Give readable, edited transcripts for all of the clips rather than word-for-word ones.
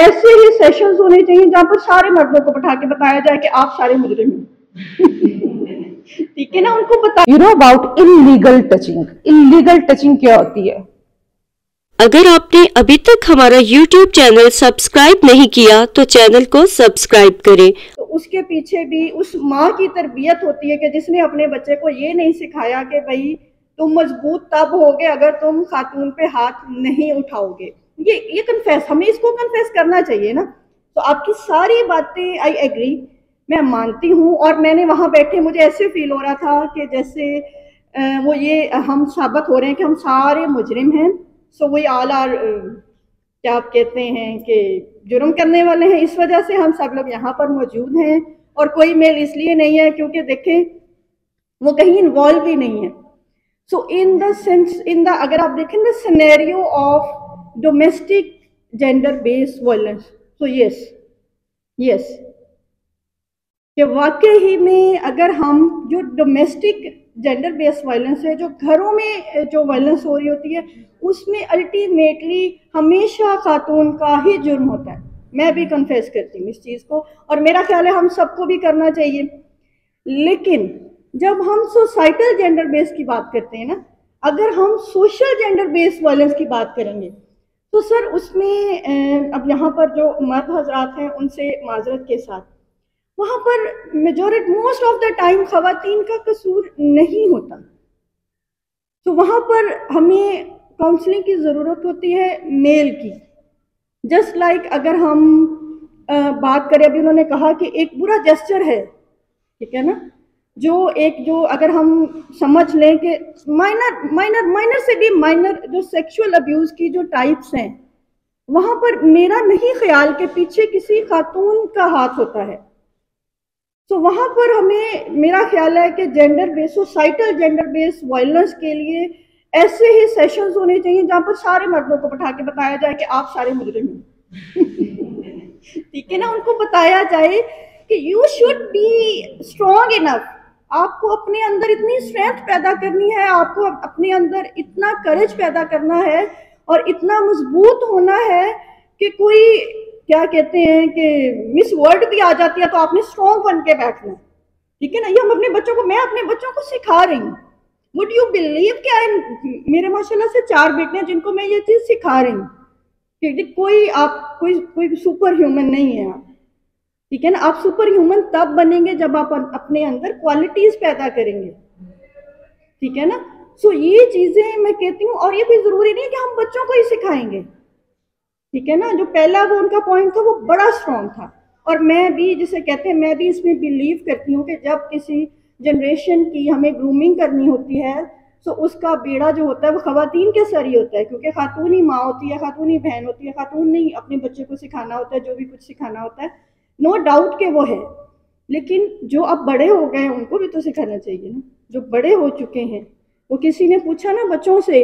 ऐसे ही सेशंस होने चाहिए जहां पर सारे मर्दों को बैठा के बताया जाए कि आप सारे मुजरिम हैं। ठीक है ना, उनको बता। You know about illegal touching. Illegal touching क्या होती है? अगर आपने अभी तक हमारा YouTube चैनल सब्सक्राइब नहीं किया तो चैनल को सब्सक्राइब करें। तो उसके पीछे भी उस माँ की तरबियत होती है कि जिसने अपने बच्चे को ये नहीं सिखाया कि भाई तुम मजबूत तब होगे अगर तुम खातून पे हाथ नहीं उठाओगे। ये कन्फेस, हमें इसको कन्फेस करना चाहिए ना। तो आपकी सारी बातें आई एग्री, मैं मानती हूँ। और मैंने वहां बैठे मुझे ऐसे फील हो रहा था कि जैसे वो ये हम साबित हो रहे हैं कि हम सारे मुजरिम हैं। सो वी ऑल आर, क्या आप कहते हैं कि जुर्म करने वाले हैं। इस वजह से हम सब लोग यहाँ पर मौजूद हैं। और कोई मेल इसलिए नहीं है क्योंकि देखें वो कहीं इन्वॉल्व ही नहीं है। सो इन द सेंस, अगर आप देखें the scenario of domestic gender based violence, तो यस कि वाकई ही में अगर हम जो डोमेस्टिक जेंडर बेस्ड वायलेंस है, जो घरों में जो वायलेंस हो रही होती है, उसमें अल्टीमेटली हमेशा खातून का ही जुर्म होता है। मैं भी कन्फेस करती हूँ इस चीज़ को और मेरा ख्याल है हम सबको भी करना चाहिए। लेकिन जब हम सोसाइटल जेंडर बेस्ड की बात करते हैं ना, अगर हम सोशल जेंडर बेस्ड वायलेंस की बात करेंगे तो सर उसमें अब यहाँ पर जो मर्द हजरात हैं उनसे माजरत के साथ, वहां पर majority most of the time खवातीन का कसूर नहीं होता। तो वहां पर हमें काउंसलिंग की ज़रूरत होती है मेल की। जस्ट लाइक अगर हम बात करें, अभी उन्होंने कहा कि एक बुरा जेस्चर है, ठीक है ना, जो अगर हम समझ लें कि माइनर से भी माइनर जो सेक्सुअल अब्यूज़ की जो टाइप्स हैं, वहां पर मेरा नहीं ख्याल के पीछे किसी खातून का हाथ होता है। तो वहां पर हमें, मेरा ख्याल है कि gender based, societal gender based violence के लिए ऐसे ही सेशंस होने चाहिए जहां पर सारे मर्दों को बैठा के बताया जाए कि आप सारे मुजरिम हैं। ठीक है ना, उनको बताया जाए कि you should be strong enough. आपको अपने अंदर इतनी स्ट्रेंथ पैदा करनी है, आपको अपने अंदर इतना करेज पैदा करना है और इतना मजबूत होना है कि कोई, क्या कहते हैं कि मिस वर्ल्ड भी आ जाती है तो आपने स्ट्रॉन्ग बन के बैठना। ठीक है ना, ये हम अपने बच्चों को, मैं अपने बच्चों को सिखा रही हूँ। वुड यू बिलीव कि मेरे माशाल्लाह से 4 बेटे हैं जिनको मैं ये चीज सिखा रही हूँ कि कोई सुपर ह्यूमन नहीं है आप। ठीक है ना, आप सुपर ह्यूमन तब बनेंगे जब आप अपने अंदर क्वालिटीज पैदा करेंगे। ठीक है ना, सो ये चीजें मैं कहती हूँ। और ये भी जरूरी नहीं है कि हम बच्चों को ही सिखाएंगे। ठीक है ना, जो पहला वो उनका पॉइंट था वो बड़ा स्ट्रॉन्ग था। और मैं भी, जिसे कहते हैं, मैं भी इसमें बिलीव करती हूँ कि जब किसी जनरेशन की हमें ग्रूमिंग करनी होती है तो उसका बेड़ा जो होता है वो खवातीन के सर ही होता है, क्योंकि खातून ही माँ होती है, खातून ही बहन होती है, खातून ने ही अपने बच्चे को सिखाना होता है, जो भी कुछ सिखाना होता है। नो डाउट के वो है, लेकिन जो अब बड़े हो गए उनको भी तो सिखाना चाहिए ना, जो बड़े हो चुके हैं। वो किसी ने पूछा ना बच्चों से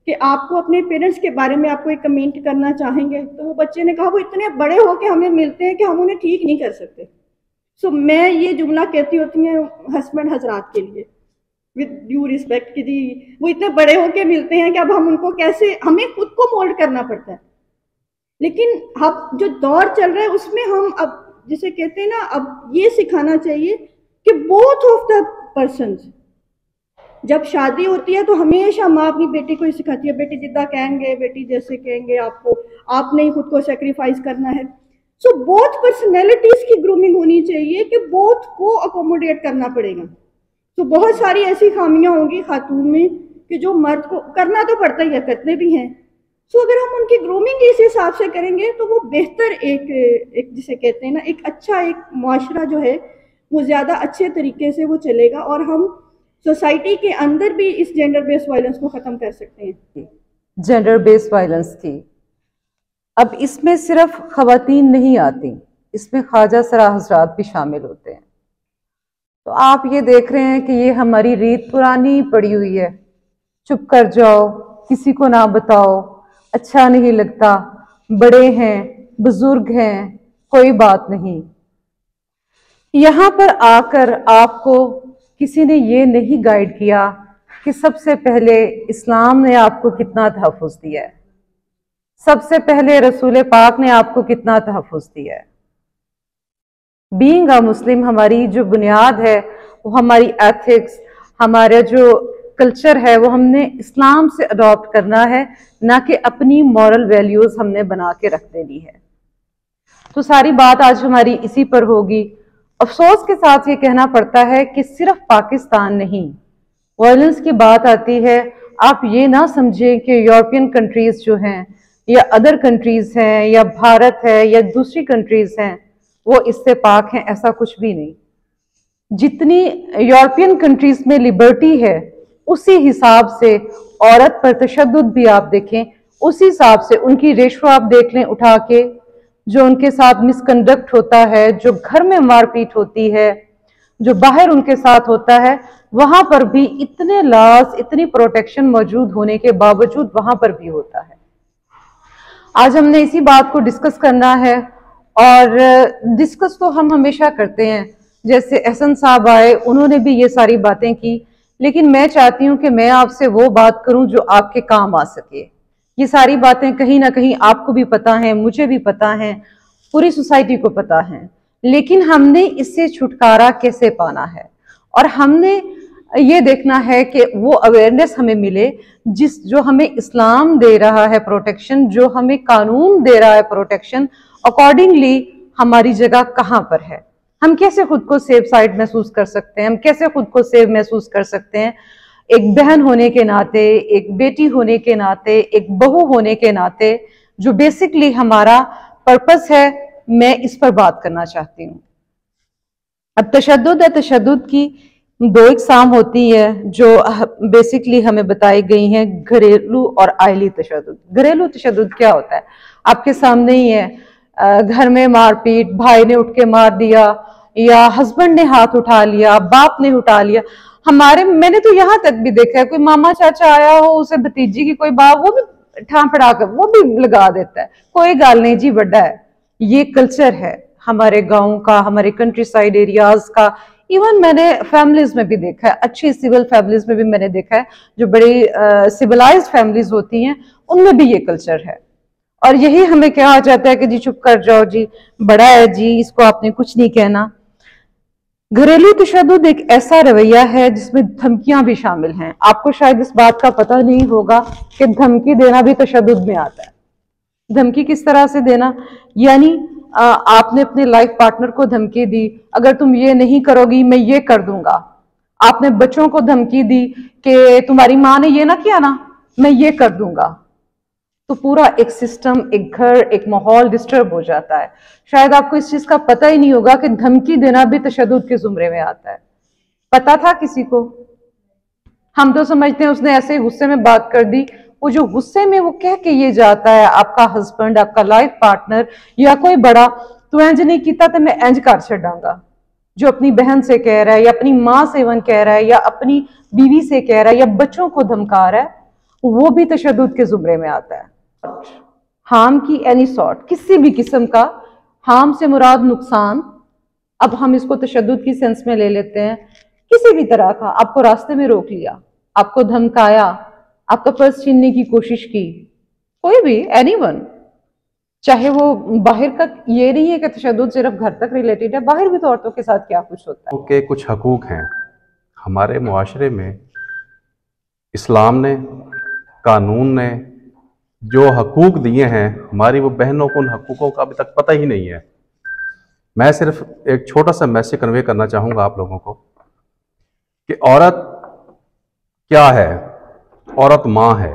कि आपको अपने पेरेंट्स के बारे में आपको एक कमेंट करना चाहेंगे, तो वो बच्चे ने कहा वो इतने बड़े हो के हमें मिलते हैं कि हम उन्हें ठीक नहीं कर सकते। सो मैं ये जुमला कहती होती है हस्बैंड हजरात के लिए विद ड्यू रिस्पेक्ट कि जी वो इतने बड़े होके मिलते हैं कि अब हम उनको कैसे, हमें खुद को मोल्ड करना पड़ता है। लेकिन अब जो दौर चल रहा है उसमें हम अब, जिसे कहते हैं ना, अब ये सिखाना चाहिए कि बोथ ऑफ द पर्सन्स, जब शादी होती है तो हमेशा माँ अपनी बेटी को ही सिखाती है, बेटी जिद्दा कहेंगे, बेटी जैसे कहेंगे आपको, आपने ही खुद को सेक्रीफाइस करना है। सो बोथ पर्सनैलिटीज की ग्रूमिंग होनी चाहिए कि बोथ को अकोमोडेट करना पड़ेगा। तो बहुत सारी ऐसी खामियां होंगी खातून में कि जो मर्द को करना तो पड़ता ही है, करते भी हैं। सो अगर हम उनकी ग्रूमिंग इस हिसाब से करेंगे तो वो बेहतर एक जिसे कहते हैं ना, एक अच्छा एक मुआशरा जो है वो ज़्यादा अच्छे तरीके से वो चलेगा और हम सोसाइटी के अंदर भी इस जेंडर बेस्ड वायलेंस को ख़त्म कर सकते हैं। जेंडर बेस्ड वायलेंस की अब इसमें सिर्फ खवातीन नहीं आती, इसमें ख्वाजा सरा हजरात भी शामिल होते हैं। तो आप ये देख रहे हैं कि ये हमारी रीत पुरानी पड़ी हुई है, चुप कर जाओ, किसी को ना बताओ, अच्छा नहीं लगता, बड़े हैं, बुजुर्ग हैं, कोई बात नहीं। यहाँ पर आकर आपको किसी ने ये नहीं गाइड किया कि सबसे पहले इस्लाम ने आपको कितना तहफ़्फ़ुज़ दिया है। सबसे पहले रसूल पाक ने आपको कितना तहफ़्फ़ुज़ दिया है। बीइंग अ मुस्लिम हमारी जो बुनियाद है वो हमारी एथिक्स, हमारा जो कल्चर है वो हमने इस्लाम से अडॉप्ट करना है, ना कि अपनी मॉरल वैल्यूज़ हमने बना के रख देनी है। तो सारी बात आज हमारी इसी पर होगी। अफसोस के साथ ये कहना पड़ता है कि सिर्फ पाकिस्तान नहीं, वायलेंस की बात आती है, आप ये ना समझें कि यूरोपियन कंट्रीज जो हैं या अदर कंट्रीज हैं या भारत है या दूसरी कंट्रीज हैं वो इससे पाक हैं, ऐसा कुछ भी नहीं। जितनी यूरोपियन कंट्रीज में लिबर्टी है उसी हिसाब से औरत पर तशद्दुद भी आप देखें, उसी हिसाब से उनकी रेशो आप देख लें उठा के, जो उनके साथ मिसकंडक्ट होता है, जो घर में मारपीट होती है, जो बाहर उनके साथ होता है, वहां पर भी इतने लॉज, इतनी प्रोटेक्शन मौजूद होने के बावजूद वहां पर भी होता है। आज हमने इसी बात को डिस्कस करना है और डिस्कस तो हम हमेशा करते हैं। जैसे एहसन साहब आए, उन्होंने भी ये सारी बातें की, लेकिन मैं चाहती हूँ कि मैं आपसे वो बात करूं जो आपके काम आ सके। ये सारी बातें कहीं ना कहीं आपको भी पता है, मुझे भी पता है, पूरी सोसाइटी को पता है, लेकिन हमने इससे छुटकारा कैसे पाना है और हमने ये देखना है कि वो अवेयरनेस हमें मिले जो हमें इस्लाम दे रहा है प्रोटेक्शन, जो हमें कानून दे रहा है प्रोटेक्शन, अकॉर्डिंगली हमारी जगह कहाँ पर है, हम कैसे खुद को सेफ साइड महसूस कर सकते हैं, हम कैसे खुद को सेफ महसूस कर सकते हैं। एक बहन होने के नाते, एक बेटी होने के नाते, एक बहू होने के नाते, जो बेसिकली हमारा पर्पस है, मैं इस पर बात करना चाहती हूँ। अब तशद्दुद है, तशद्दुद की दो इकसाम होती है जो बेसिकली हमें बताई गई हैं, घरेलू और आइली तशद्दुद। घरेलू तशद्दुद क्या होता है, आपके सामने ही है, घर में मारपीट, भाई ने उठ के मार दिया या हस्बैंड ने हाथ उठा लिया, बाप ने उठा लिया। मैंने तो यहाँ तक भी देखा है, कोई मामा चाचा आया हो, उसे भतीजी की कोई बात, वो भी ठाम कर वो भी लगा देता है, कोई गाल नहीं जी बड़ा है। ये कल्चर है हमारे गाँव का, हमारे कंट्री साइड एरियाज का। इवन मैंने फैमिलीज में भी देखा है, अच्छी सिविल फैमिलीज में भी मैंने देखा है, जो बड़ी सिविलाइज्ड फैमिलीज होती हैं उनमें भी ये कल्चर है। और यही हमें कहा जाता है कि जी चुप कर जाओ जी, बड़ा है जी, इसको आपने कुछ नहीं कहना। घरेलू तशद्दुद एक ऐसा रवैया है जिसमें धमकियां भी शामिल हैं। आपको शायद इस बात का पता नहीं होगा कि धमकी देना भी तशद्दुद में आता है। धमकी किस तरह से देना, यानी आपने अपने लाइफ पार्टनर को धमकी दी, अगर तुम ये नहीं करोगी मैं ये कर दूंगा। आपने बच्चों को धमकी दी कि तुम्हारी माँ ने ये ना किया ना, मैं ये कर दूंगा। तो पूरा एक सिस्टम, एक घर, एक माहौल डिस्टर्ब हो जाता है। शायद आपको इस चीज का पता ही नहीं होगा कि धमकी देना भी तशद्दुद के जुमरे में आता है। पता था किसी को? हम तो समझते हैं उसने ऐसे गुस्से में बात कर दी। वो जो गुस्से में वो कह के ये जाता है, आपका हस्बैंड, आपका लाइफ पार्टनर या कोई बड़ा, तो इंज नहीं किया तो मैं इंज कर छड़ांगा, जो अपनी बहन से कह रहा है या अपनी माँ से इवन कह रहा है या अपनी बीवी से कह रहा है या बच्चों को धमका रहा है, वो भी तशद्दुद के जुमरे में आता है। हार्म की एनी सॉर्ट, किसी भी किस्म का हार्म से मुराद नुकसान। अब हम इसको तशद्दुद की सेंस में ले लेते हैं, किसी भी तरह का, आपको रास्ते में रोक लिया, आपको धमकाया, आपका पर्स छीनने की कोशिश की, कोई भी, एनीवन, चाहे वो बाहर का। ये नहीं है कि तशद्दुद सिर्फ घर तक रिलेटेड है, बाहर भी तो औरतों के साथ क्या कुछ होता है। के कुछ हकूक हैं हमारे मुआशरे में, इस्लाम ने, कानून ने जो हकूक दिए हैं हमारी, वो बहनों को उन हकूकों का अभी तक पता ही नहीं है। मैं सिर्फ एक छोटा सा मैसेज कन्वे करना चाहूँगा आप लोगों को कि औरत क्या है। औरत माँ है,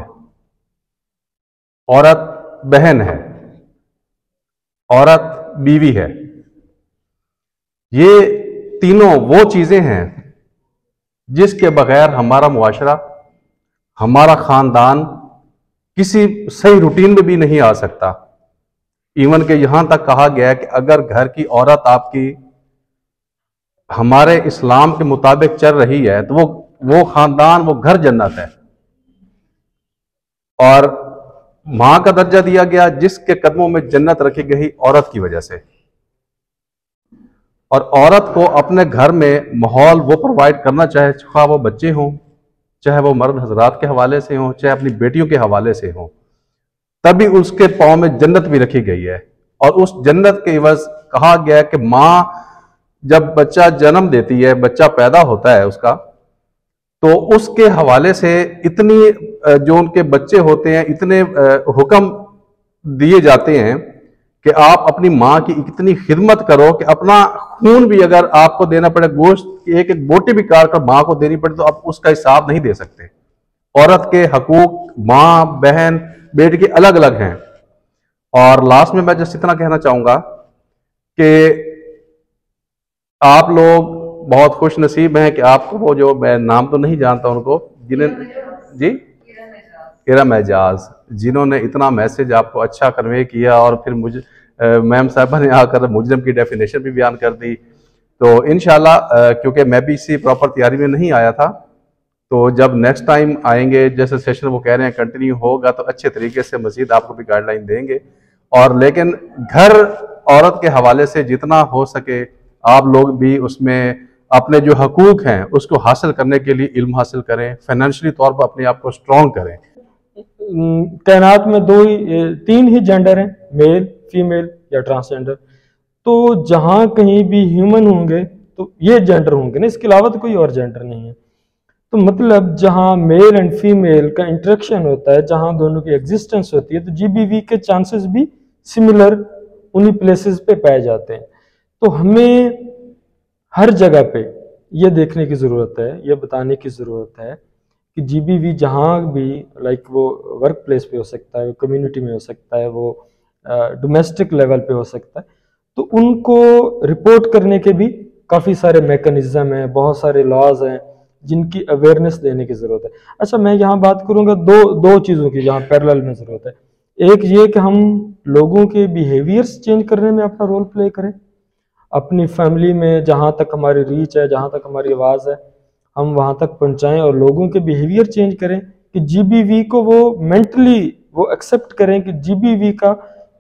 औरत बहन है, औरत बीवी है। ये तीनों वो चीज़ें हैं जिसके बगैर हमारा मुआशरा, हमारा ख़ानदान किसी सही रूटीन में भी नहीं आ सकता। इवन के यहां तक कहा गया है कि अगर घर की औरत आपकी हमारे इस्लाम के मुताबिक चल रही है तो वो खानदान, वो घर जन्नत है। और मां का दर्जा दिया गया जिसके कदमों में जन्नत रखी गई औरत की वजह से। और औरत को अपने घर में माहौल वो प्रोवाइड करना, चाहे वो बच्चे हों, चाहे वो मर्द हजरात के हवाले से हों, चाहे अपनी बेटियों के हवाले से हों, तभी उसके पाँव में जन्नत भी रखी गई है। और उस जन्नत के एवज कहा गया है कि माँ जब बच्चा जन्म देती है, बच्चा पैदा होता है उसका, तो उसके हवाले से इतनी जो उनके बच्चे होते हैं इतने हुक्म दिए जाते हैं कि आप अपनी माँ की इतनी खिदमत करो कि अपना खून भी अगर आपको देना पड़े, गोश्त एक एक बोटी भी काट कर माँ को देनी पड़े, तो आप उसका हिसाब नहीं दे सकते। औरत के हकूक माँ, बहन, बेटे के अलग अलग हैं। और लास्ट में मैं जस्ट इतना कहना चाहूंगा कि आप लोग बहुत खुश नसीब हैं कि आपको वो, जो मैं नाम तो नहीं जानता उनको, जिन्हें जी इरम एजाज, जिन्होंने इतना मैसेज आपको अच्छा कन्वे किया और फिर मुझे मैम साहबा ने आकर मुजरिम की डेफिनेशन भी बयान कर दी। तो इंशाल्लाह क्योंकि मैं भी इसी प्रॉपर तैयारी में नहीं आया था, तो जब नेक्स्ट टाइम आएंगे, जैसे सेशन वो कह रहे हैं कंटिन्यू होगा, तो अच्छे तरीके से मजीद आपको भी गाइडलाइन देंगे। और लेकिन घर औरत के हवाले से जितना हो सके आप लोग भी उसमें अपने जो हकूक हैं उसको हासिल करने के लिए इल्म हासिल करें, फाइनेंशियली तौर पर अपने आप को स्ट्रॉन्ग करें। कायनात में तीन ही जेंडर हैं, मेल, फीमेल या ट्रांसजेंडर। तो जहाँ कहीं भी ह्यूमन होंगे तो ये जेंडर होंगे ना, इसके अलावा तो कोई और जेंडर नहीं है। तो मतलब जहाँ मेल एंड फीमेल का इंटरेक्शन होता है, जहाँ दोनों की एग्जिस्टेंस होती है, तो जीबीवी के चांसेस भी सिमिलर उन्हीं प्लेसेस पे पाए जाते हैं। तो हमें हर जगह पे ये देखने की ज़रूरत है, ये बताने की ज़रूरत है कि जीबीवी जहाँ भी, लाइक वो वर्क प्लेस पे हो सकता है, कम्युनिटी में हो सकता है, वो डोमेस्टिक लेवल पे हो सकता है, तो उनको रिपोर्ट करने के भी काफ़ी सारे मैकेनिज्म हैं, बहुत सारे लॉज हैं जिनकी अवेयरनेस देने की ज़रूरत है। अच्छा, मैं यहाँ बात करूँगा दो चीज़ों की जहाँ पैरेलल में ज़रूरत है। एक ये कि हम लोगों के बिहेवियर्स चेंज करने में अपना रोल प्ले करें, अपनी फैमिली में जहाँ तक हमारी रीच है, जहाँ तक हमारी आवाज़ है, हम वहाँ तक पहुँचाएं और लोगों के बिहेवियर चेंज करें कि जीबीवी को वो मेंटली वो एक्सेप्ट करें कि जीबीवी का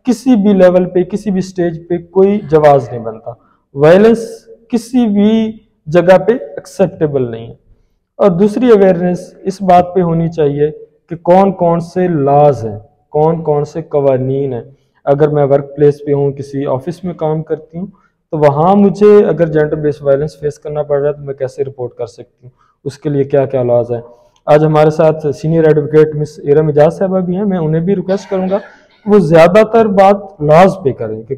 किसी भी लेवल पे, किसी भी स्टेज पे कोई जवाब नहीं बनता, वायलेंस किसी भी जगह पे एक्सेप्टेबल नहीं है। और दूसरी अवेयरनेस इस बात पे होनी चाहिए कि कौन कौन से लॉज हैं, कौन कौन से कवानीन हैं। अगर मैं वर्क प्लेस पे हूँ, किसी ऑफिस में काम करती हूँ, तो वहाँ मुझे अगर जेंडर बेस्ड वायलेंस फेस करना पड़ रहा है तो मैं कैसे रिपोर्ट कर सकती हूँ, उसके लिए क्या क्या लॉज हैं। आज हमारे साथ senior advocate miss Iram Ejaz साहबा भी हैं, मैं उन्हें भी रिक्वेस्ट करूँगा वो ज़्यादातर बात लॉज पे करें कि